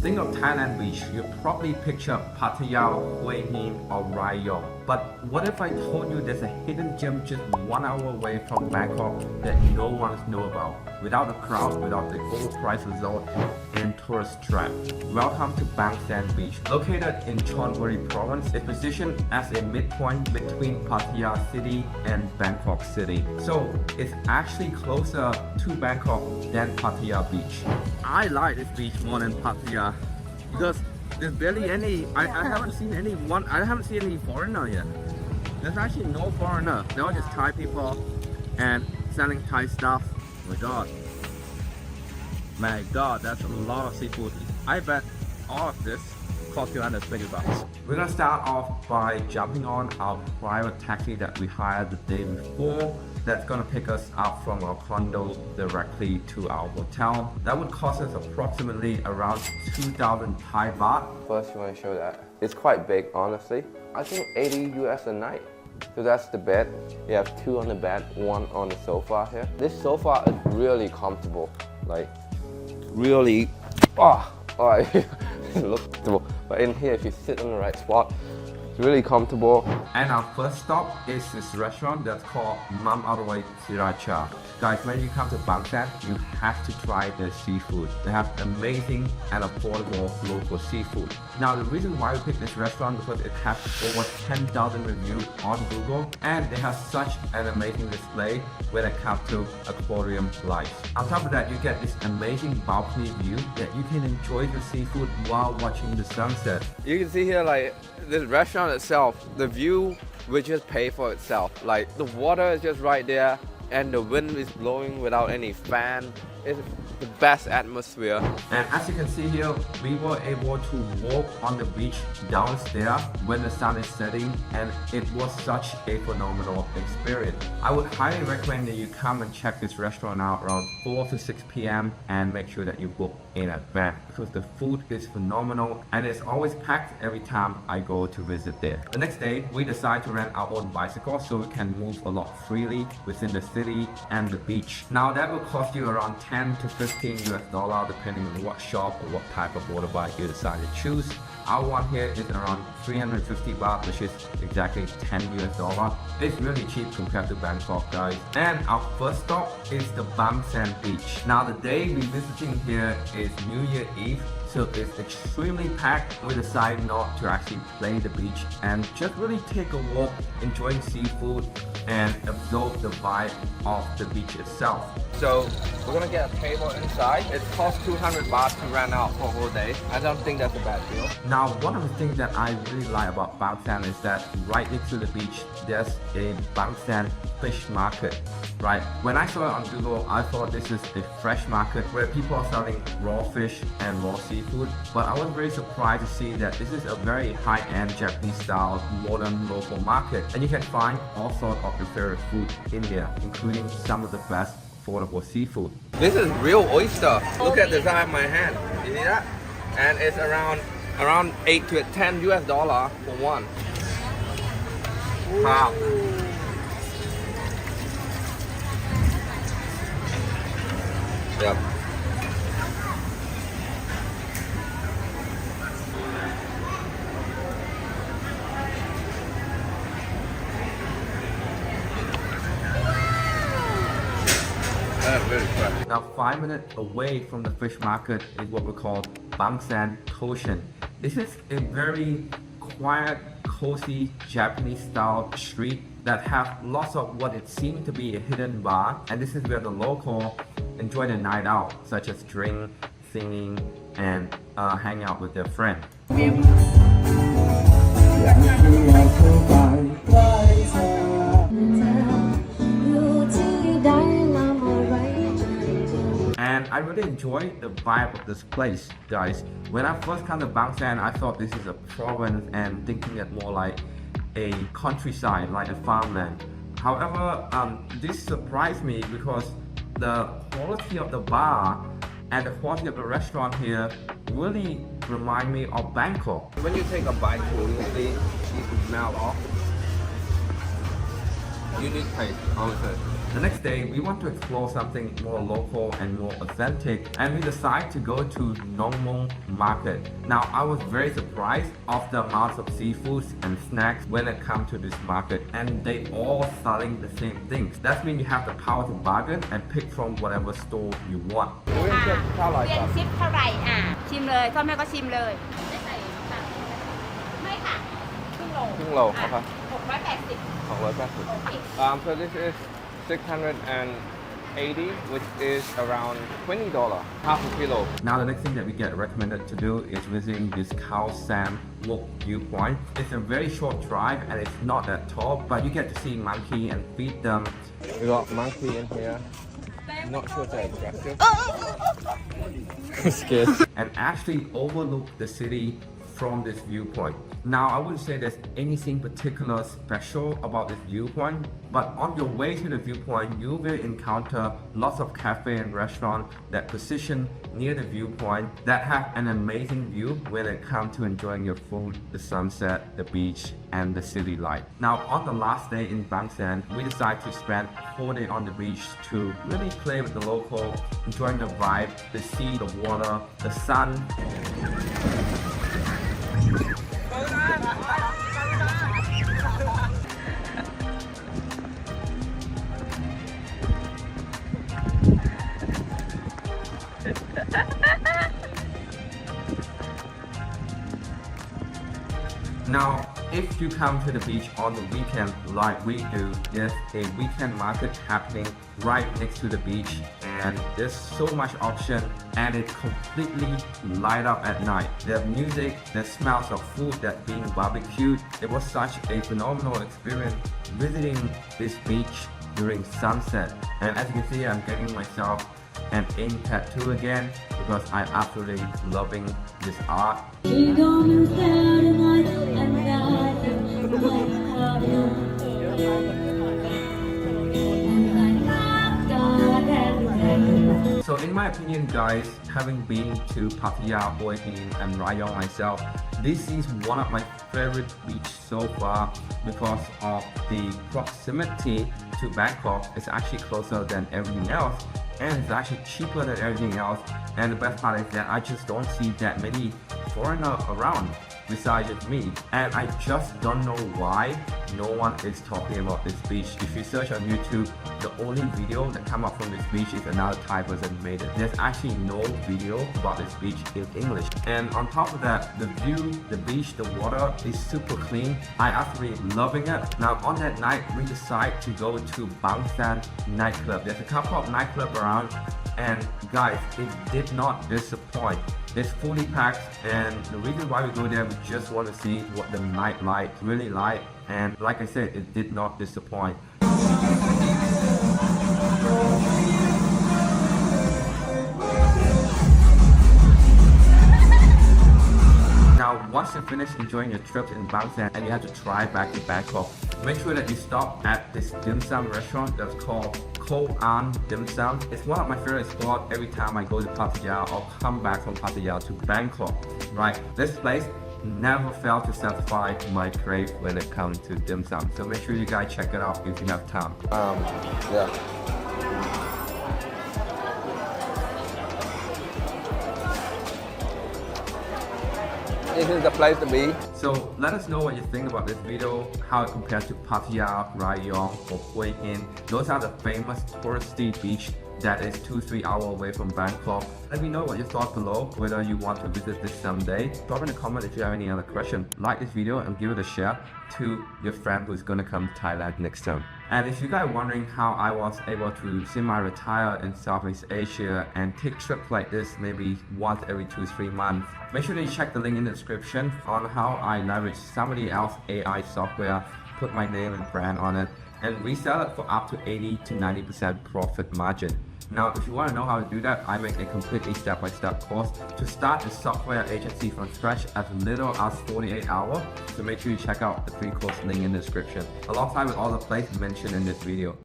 Think of Thailand beach, you probably picture Pattaya, Hue Hin or Rayong. But what if I told you there's a hidden gem just 1 hour away from Bangkok that no one knows about? Without the crowd, without the overpriced resort and tourist trap. Welcome to Bang Saen Beach. Located in Chonburi province, it's positioned as a midpoint between Pattaya city and Bangkok city. So it's actually closer to Bangkok than Pattaya beach. I like this beach more than Pattaya because there's barely any, I haven't seen any foreigner yet. There's actually no foreigner. They're all just Thai people and selling Thai stuff. Oh my god, that's a lot of seafood. I bet all of this cost you under $20. We're gonna start off by jumping on our private taxi that we hired the day before. That's gonna pick us up from our condo directly to our hotel. That would cost us approximately around 2,000 Thai baht. First, you want to show that. It's quite big, honestly. I think 80 US a night. So that's the bed. You have 2 on the bed, 1 on the sofa here. This sofa is really comfortable. Like, really, it looks comfortable. But in here, if you sit on the right spot, it's really comfortable. And our first stop is this restaurant that's called Mom Sriracha. Guys, when you come to Bang Saen, you have to try their seafood. They have amazing and affordable local seafood. Now, the reason why we picked this restaurant is because it has over 10,000 reviews on Google, and they have such an amazing display when it comes to aquarium life. On top of that, you get this amazing balcony view that you can enjoy the seafood while watching the sunset. You can see here, like, this restaurant itself, the view will just pay for itself. Like, the water is just right there, and the wind is blowing without any fan. It's the best atmosphere. And as you can see here, we were able to walk on the beach downstairs when the sun is setting, and it was such a phenomenal experience. I would highly recommend that you come and check this restaurant out around 4 to 6 p.m. and make sure that you book in advance because the food is phenomenal and it's always packed every time I go to visit there. The next day, we decided to rent our own bicycle so we can move a lot freely within the city and the beach. Now that will cost you around 10 to 15 US dollar depending on what shop or what type of motorbike you decide to choose. Our one here is around 350 baht, which is exactly 10 US dollar. It's really cheap compared to Bangkok, guys. And our first stop is the Bang Saen Beach. Now the day we're visiting here is New Year Eve, so it's extremely packed. We decided not to actually play the beach and just really take a walk, enjoying seafood and absorb the vibe of the beach itself. So we're gonna get a table inside. It costs 200 baht to rent out for a whole day. I don't think that's a bad deal. Now, one of the things that I really like about Bang Saen is that right next to the beach, there's a Bang Saen fish market, right? When I saw it on Google, I thought this is a fresh market where people are selling raw fish and raw seafood. But I was very surprised to see that this is a very high-end Japanese-style modern local market. And you can find all sorts of your favorite food in there, including some of the best affordable seafood. This is real oyster. Look at the size of my hand. You see that? And it's around 8 to 10 US dollar for one. Wow. Yep. Really fresh. Now 5 minutes away from the fish market is what we call Bang Saen Toshin. This is a very quiet, cozy Japanese style street that have lots of what it seems to be a hidden bar, and this is where the local enjoy the night out, such as drink, singing, and hang out with their friends. And I really enjoy the vibe of this place, guys. When I first came to Bang Saen, I thought this is a province and thinking it more like a countryside, like a farmland. However, this surprised me because the quality of the bar and the quality of the restaurant here really remind me of Bangkok. When you take a bite, usually you smell off. Unique taste, honestly. The next day, we want to explore something more local and more authentic, and we decide to go to Nong Mong Market. Now, I was very surprised of the amount of seafoods and snacks when it comes to this market, and they all selling the same things. That means you have the power to bargain and pick from whatever store you want. เรียนเช็คเท่าไหร่ เรี ค ย รั น บ ชิปเท่าไหร่ชิมเลยพ่อแม่ก็ชิมเลยไม่ใส่น้ำตาลไม่ค่ะครึ่งโล ครึ่งโลครับ 680 280 โอเค So this is 680, which is around $20, half a kilo. Now the next thing that we get recommended to do is visiting this Khao Sam Walk viewpoint. It's a very short drive and it's not that tall, but you get to see monkey and feed them. We got monkey in here. Not sure if they're aggressive. I'm scared. And actually overlook the city from this viewpoint. Now, I wouldn't say there's anything particular special about this viewpoint, but on your way to the viewpoint, you will encounter lots of cafe and restaurants that position near the viewpoint that have an amazing view when it comes to enjoying your food, the sunset, the beach, and the city light. Now, on the last day in Bang Saen, we decided to spend a whole day on the beach to really play with the local, enjoying the vibe, the sea, the water, the sun. Now, if you come to the beach on the weekend like we do, there's a weekend market happening right next to the beach, and there's so much option and it completely light up at night. There's music, there's smells of food that being barbecued. It was such a phenomenal experience visiting this beach during sunset. And as you can see, I'm getting myself an ink tattoo again because I'm absolutely loving this art. So in my opinion guys, having been to Pattaya, Hue Hin and Rayong myself, this is one of my favorite beaches so far because of the proximity to Bangkok. It's actually closer than everything else and it's actually cheaper than everything else, and the best part is that I just don't see that many foreigners around besides just me, and I just don't know why no one is talking about this beach. If you search on YouTube, the only video that come up from this beach is another Thai person made it. There's actually no video about this beach in English, and on top of that, the view, the beach, the water is super clean. I absolutely loving it. Now on that night, we decide to go to Bang Saen nightclub. There's a couple of nightclubs around, and guys, it did not disappoint. It's fully packed, and the reason why we go there, we just want to see what the nightlife really like, and like I said, it did not disappoint. Now, once you finish enjoying your trip in Bang Saen and you have to drive back to Bangkok, make sure that you stop at this dim sum restaurant that's called Ko An Dim Sum. It's one of my favorite spots every time I go to Pattaya or come back from Pattaya to Bangkok. Right, this place never failed to satisfy my crave when it comes to dim sum. So make sure you guys check it out if you have time. Yeah. This is the place to be. So let us know what you think about this video, how it compares to Pattaya, Rayong, or Hue Hin. Those are the famous touristy beach that is 2-3 hours away from Bangkok. Let me know what your thoughts below, whether you want to visit this someday. Drop in a comment if you have any other question. Like this video and give it a share to your friend who's gonna come to Thailand next time. And if you guys are wondering how I was able to semi-retire in Southeast Asia and take trips like this maybe once every 2-3 months, make sure that you check the link in the description on how I leverage somebody else's AI software, put my name and brand on it, and resell it for up to 80 to 90% profit margin. Now, if you want to know how to do that, I make a completely step-by-step course to start a software agency from scratch as little as 48 hours. So make sure you check out the free course link in the description, alongside with all the places mentioned in this video.